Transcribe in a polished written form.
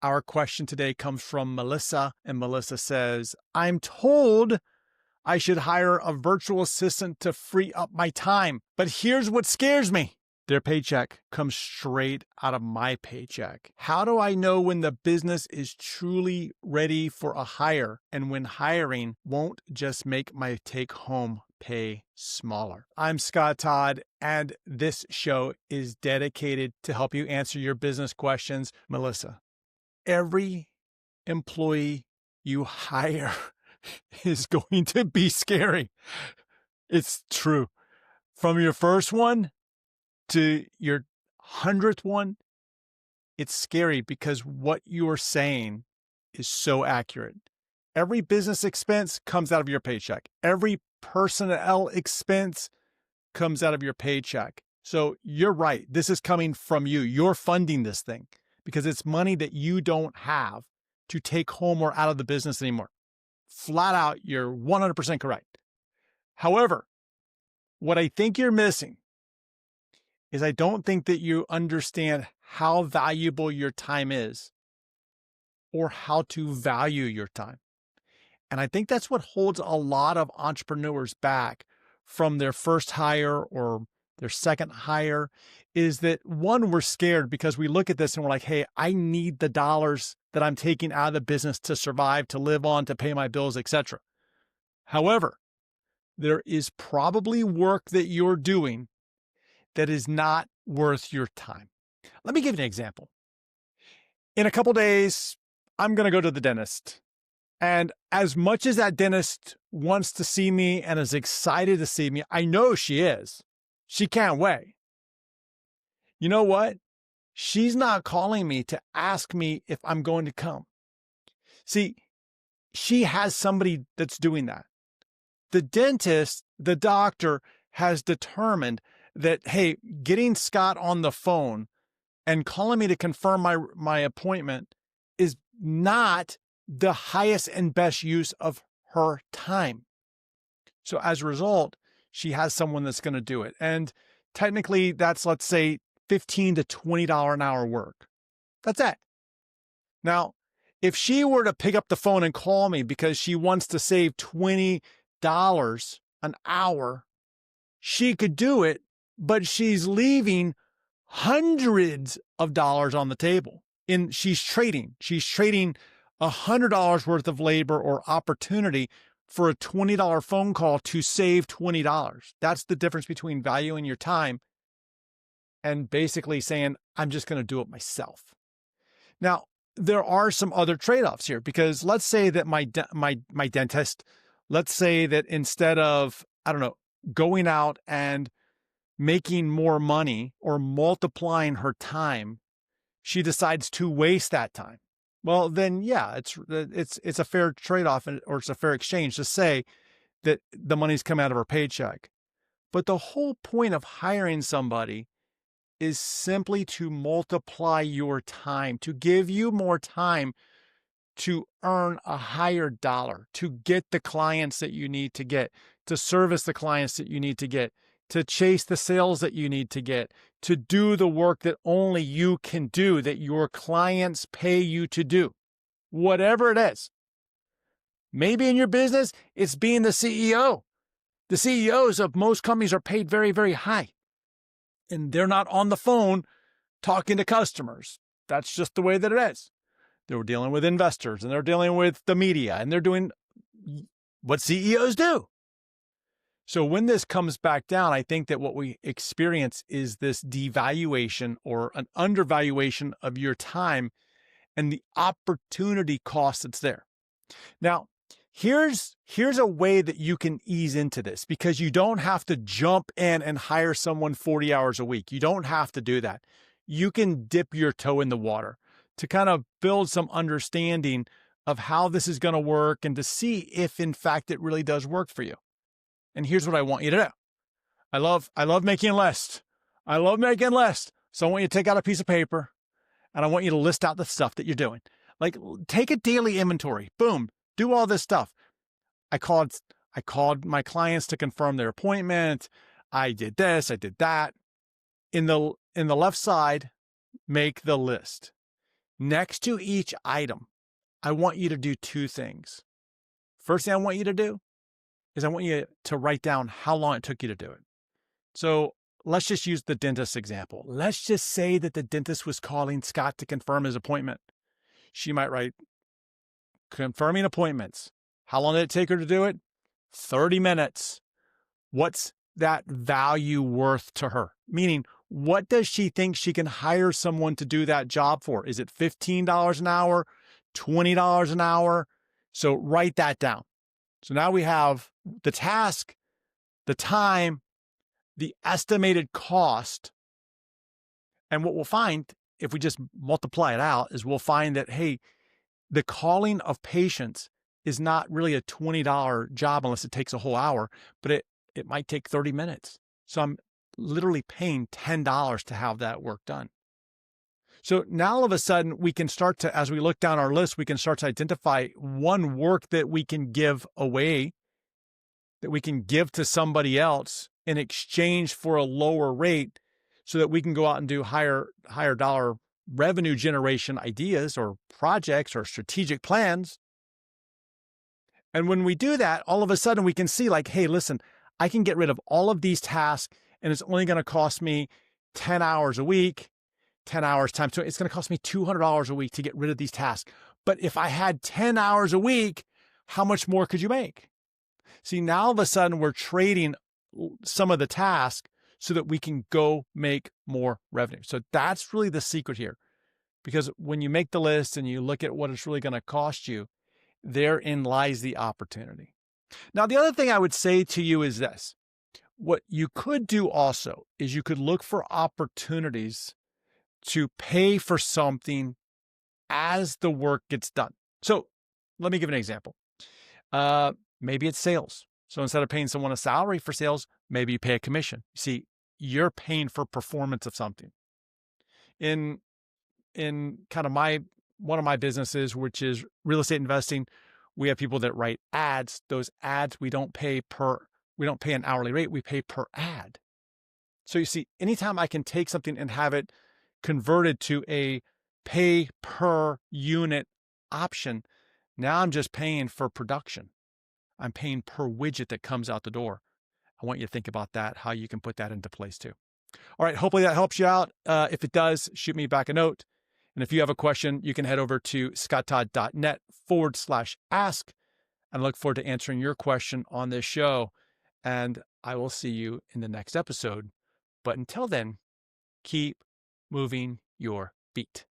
Our question today comes from Melissa, and Melissa says, I'm told I should hire a virtual assistant to free up my time, but here's what scares me. Their paycheck comes straight out of my paycheck. How do I know when the business is truly ready for a hire and when hiring won't just make my take-home pay smaller? I'm Scott Todd, and this show is dedicated to help you answer your business questions. Melissa, every employee you hire is going to be scary. It's true. From your first one to your 100th one, it's scary because what you're saying is so accurate. Every business expense comes out of your paycheck. Every personnel expense comes out of your paycheck. So you're right. This is coming from you. You're funding this thing because it's money that you don't have to take home or out of the business anymore. Flat out, you're 100% correct. However, what I think you're missing is I don't think that you understand how valuable your time is or how to value your time. And I think that's what holds a lot of entrepreneurs back from their first hire or their second hire is that, one, we're scared because we look at this and we're like, hey, I need the dollars that I'm taking out of the business to survive, to live on, to pay my bills, etc. However, there is probably work that you're doing that is not worth your time. Let me give you an example. In a couple days, I'm going to go to the dentist. And as much as that dentist wants to see me and is excited to see me, I know she is. She can't wait. You know what? She's not calling me to ask me if I'm going to come. See, she has somebody that's doing that. The dentist, the doctor, has determined that, hey, getting Scott on the phone and calling me to confirm my appointment is not the highest and best use of her time. So as a result, she has someone that's going to do it. And technically that's, let's say, $15 to $20 an hour work. That's it. Now, if she were to pick up the phone and call me because she wants to save $20 an hour, she could do it, but she's leaving hundreds of dollars on the table. She's trading $100 worth of labor or opportunity for a $20 phone call to save $20. That's the difference between valuing your time and basically saying, I'm just going to do it myself. Now, there are some other trade-offs here because let's say that my dentist, let's say that instead of, going out and making more money or multiplying her time, she decides to waste that time. Well, then, yeah, it's a fair trade-off or it's a fair exchange to say that the money's come out of her paycheck. But the whole point of hiring somebody is simply to multiply your time, to give you more time to earn a higher dollar, to get the clients that you need to get, to service the clients that you need to get, to chase the sales that you need to get, to do the work that only you can do, that your clients pay you to do, whatever it is. Maybe in your business, it's being the CEO. The CEOs of most companies are paid very, very high. And they're not on the phone talking to customers. That's just the way that it is. They're dealing with investors and they're dealing with the media and they're doing what CEOs do. So when this comes back down, I think that what we experience is this devaluation or an undervaluation of your time and the opportunity cost that's there. Now, here's a way that you can ease into this because you don't have to jump in and hire someone 40 hours a week. You don't have to do that. You can dip your toe in the water to kind of build some understanding of how this is going to work and to see if in fact it really does work for you. And here's what I want you to do. I love making lists. I love making lists. So I want you to take out a piece of paper and I want you to list out the stuff that you're doing. Like take a daily inventory. Boom. Do all this stuff. I called my clients to confirm their appointment. I did this, I did that. In the left side, make the list. Next to each item, I want you to do two things. First thing I want you to do is I want you to write down how long it took you to do it. So let's just use the dentist example. Let's just say that the dentist was calling Scott to confirm his appointment. She might write, confirming appointments. How long did it take her to do it? 30 minutes. What's that value worth to her? Meaning, what does she think she can hire someone to do that job for? Is it $15 an hour, $20 an hour? So write that down. So now we have the task, the time, the estimated cost. And what we'll find if we just multiply it out is we'll find that, hey, the calling of patients is not really a $20 job unless it takes a whole hour, but it might take 30 minutes. So I'm literally paying $10 to have that work done. So now all of a sudden we can start to, as we look down our list, we can start to identify one work that we can give away, that we can give to somebody else in exchange for a lower rate so that we can go out and do higher dollar revenue generation ideas or projects or strategic plans. And when we do that, all of a sudden we can see like, hey, listen, I can get rid of all of these tasks and it's only going to cost me 10 hours a week, 10 hours times 2. It's going to cost me $200 a week to get rid of these tasks. But if I had 10 hours a week, how much more could you make? See, now all of a sudden we're trading some of the task so that we can go make more revenue. So that's really the secret here. Because when you make the list and you look at what it's really going to cost you, therein lies the opportunity. Now, the other thing I would say to you is this. What you could do also is you could look for opportunities to pay for something as the work gets done. So let me give an example. Maybe it's sales. So instead of paying someone a salary for sales, maybe you pay a commission. See, you're paying for performance of something. In kind of one of my businesses, which is real estate investing, we have people that write ads. Those ads, we don't pay an hourly rate, we pay per ad. So you see, anytime I can take something and have it converted to a pay per unit option, now I'm just paying for production. I'm paying per widget that comes out the door. I want you to think about that, how you can put that into place too. All right, hopefully that helps you out. If it does, shoot me back a note. And if you have a question, you can head over to scotttodd.net/ask. And I look forward to answering your question on this show. And I will see you in the next episode. But until then, keep moving your feet.